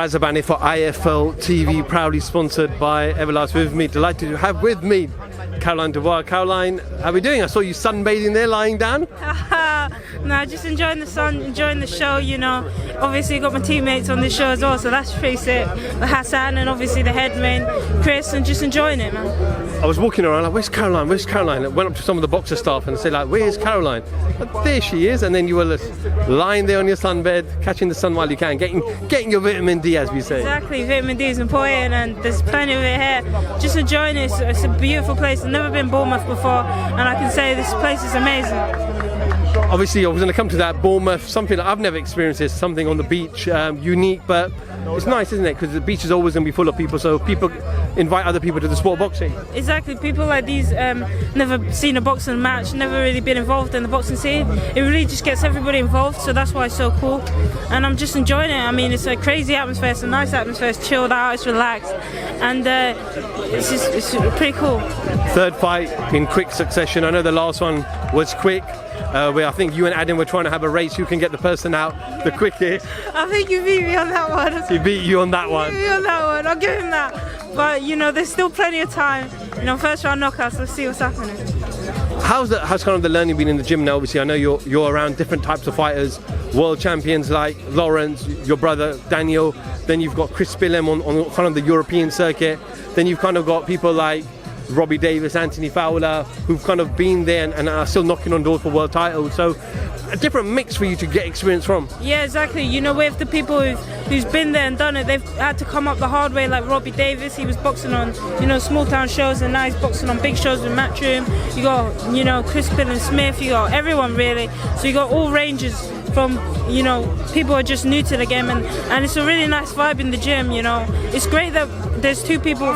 Razabani for IFL TV, proudly sponsored by Everlast. With me, delighted to have with me Caroline Dubois. Caroline, how are we doing? I saw you sunbathing there, lying down. No, just enjoying the sun, enjoying the show, you know. Obviously got my teammates on this show as well, so that's pretty sick. Hassan and obviously the head man, Chris, and just enjoying it, man. I was walking around like, where's Caroline? Where's Caroline? I went up to some of the boxer staff and said like, where's Caroline? But there she is, and then you were lying there on your sunbed, catching the sun while you can, getting your vitamin D, as we say. Exactly, vitamin D is important, and there's plenty of it here. Just enjoying it. It's a beautiful place. I've never been Bournemouth before, and I can say this place is amazing. Obviously, I was going to come to that. Bournemouth, something that I've never experienced, this, something on the beach, unique, but it's nice, isn't it? Because the beach is always going to be full of people, so people invite other people to the sport of boxing. Exactly, people like these never seen a boxing match, never really been involved in the boxing scene. It really just gets everybody involved, so that's why it's so cool. And I'm just enjoying it. I mean, it's a crazy atmosphere, it's a nice atmosphere, it's chilled out, it's relaxed, and it's pretty cool. Third fight in quick succession. I know the last one was quick. Where I think you and Adam were trying to have a race who can get the person out the quickest. I think you beat me on that one. He beat you on that one. He beat me on that one. I'll give him that. But you know, there's still plenty of time. You know, first round knockouts. Let's see what's happening. How's kind of the learning been in the gym now? Obviously, I know you're around different types of fighters, world champions like Lawrence, your brother Daniel. Then you've got Chris Spillem on kind of the European circuit. Then you've kind of got people like Robbie Davis, Anthony Fowler, who've kind of been there and are still knocking on doors for world titles. So a different mix for you to get experience from. Yeah, exactly. You know, with the people who's been there and done it, they've had to come up the hard way. Like Robbie Davis, he was boxing on, you know, small town shows, and now he's boxing on big shows with Matchroom. You got, you know, Chris Spillem Smith, you got everyone really. So you got all ranges from, you know, people who are just new to the game, and it's a really nice vibe in the gym, you know. It's great that there's three people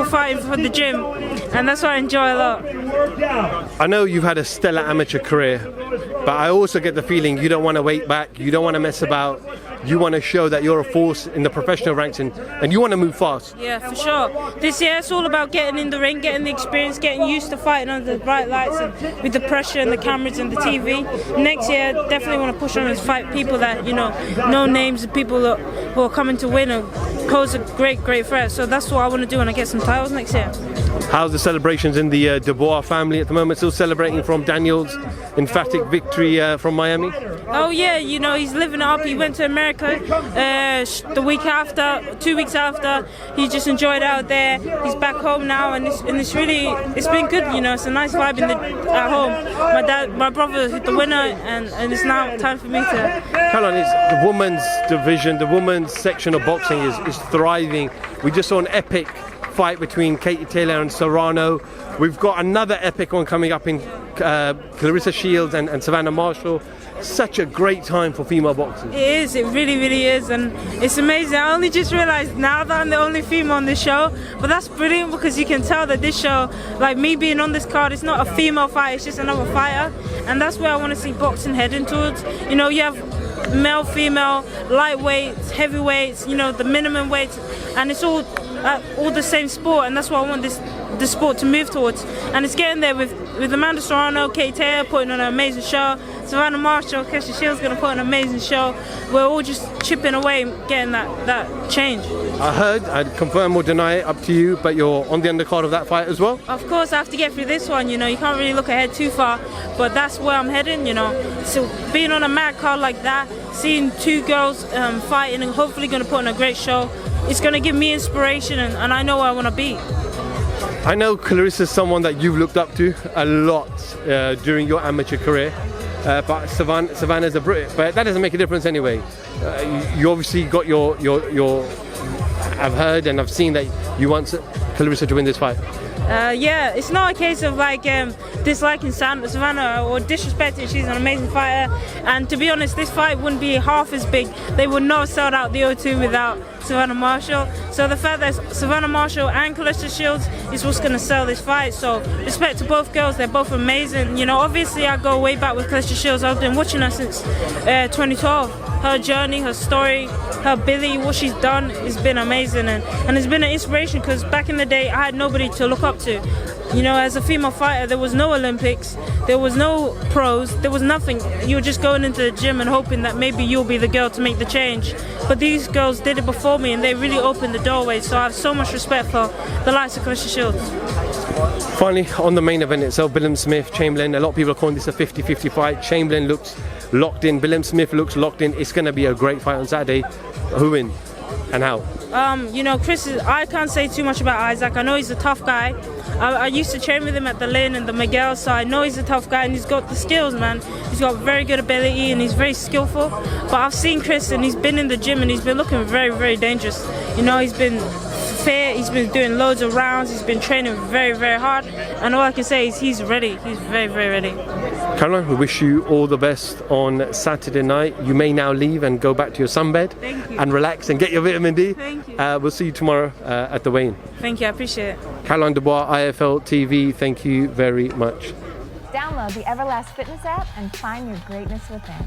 fighting for the gym, and that's what I enjoy a lot. I know you've had a stellar amateur career, but I also get the feeling you don't want to wait back, you don't want to mess about, you want to show that you're a force in the professional ranks, and you want to move fast. Yeah, for sure. This year it's all about getting in the ring, getting the experience, getting used to fighting under the bright lights and with the pressure and the cameras and the TV. Next year, definitely want to push on and fight people that, you know names of people who are coming to win and pose a great threat. So that's what I want to do when I get some titles next year. How's the celebrations in the Dubois family at the moment? Still celebrating from Daniel's emphatic victory from Miami? Oh yeah, you know, he's living it up. He went to America the week after, 2 weeks after. He just enjoyed out there. He's back home now, and it's been good. You know, it's a nice vibe at home. My brother hit the winner, and it's now time for me to. Caroline, the women's division, the women's section of boxing is thriving. We just saw an epic fight between Katie Taylor and Serrano. We've got another epic one coming up in Clarissa Sheilds and Sheilds-Marshall. Such a great time for female boxers. It is, it really is, and it's amazing. I only just realised now that I'm the only female on this show, but that's brilliant because you can tell that this show, like me being on this card, it's not a female fight, it's just another fighter, and that's where I want to see boxing heading towards. You know, you have male, female, lightweights, heavyweights, you know, the minimum weights, and it's all the same sport, and that's what I want the sport to move towards, and it's getting there with Amanda Serrano, Kate Taylor putting on an amazing show, Sheilds-Marshall, Clarissa Sheilds going to put on an amazing show. We're all just chipping away, getting that change. I heard, I'd confirm or deny it, up to you, but you're on the undercard of that fight as well? Of course, I have to get through this one, you know, you can't really look ahead too far, but that's where I'm heading, you know. So being on a mad card like that, seeing two girls fighting and hopefully going to put on a great show, it's going to give me inspiration, and I know where I want to be. I know Clarissa is someone that you've looked up to a lot during your amateur career, but Savannah's a Brit, but that doesn't make a difference anyway. You obviously got your I've heard and I've seen that you want Clarissa to win this fight. Yeah, it's not a case of like disliking Savannah or disrespecting. She's an amazing fighter, and to be honest, this fight wouldn't be half as big. They would not have sold out the O2 without Sheilds-Marshall. So the fact that Sheilds-Marshall and Clarissa Sheilds is what's going to sell this fight. So respect to both girls, they're both amazing. You know, obviously I go way back with Clarissa Sheilds. I've been watching her since 2012. Her journey, her story, her ability, what she's done has been amazing, and it's been an inspiration because back in the day I had nobody to look up to. You know, as a female fighter, there was no Olympics, there was no pros, there was nothing. You were just going into the gym and hoping that maybe you'll be the girl to make the change. but these girls did it before me and they really opened the doorway. So I have so much respect for the likes of Clarissa Shields. Finally, on the main event itself, Billam Smith, Chamberlain. A lot of people are calling this a 50-50 fight. Chamberlain looks locked in. Billam Smith looks locked in. It's going to be a great fight on Saturday. Who wins and how? You know, I can't say too much about Isaac. I know he's a tough guy. I used to train with him at the Lynn and the Miguel, so I know he's a tough guy and he's got the skills, man. He's got very good ability and he's very skillful. But I've seen Chris and he's been in the gym and he's been looking very, very dangerous. You know, he's been fit, he's been doing loads of rounds, he's been training very, very hard. And all I can say is he's ready. He's very, very ready. Caroline, we wish you all the best on Saturday night. You may now leave and go back to your sunbed and relax and get your vitamin D. Thank you. We'll see you tomorrow at the weigh-in. Thank you, I appreciate it. Caroline Dubois, IFL TV, thank you very much. Download the Everlast Fitness app and find your greatness within.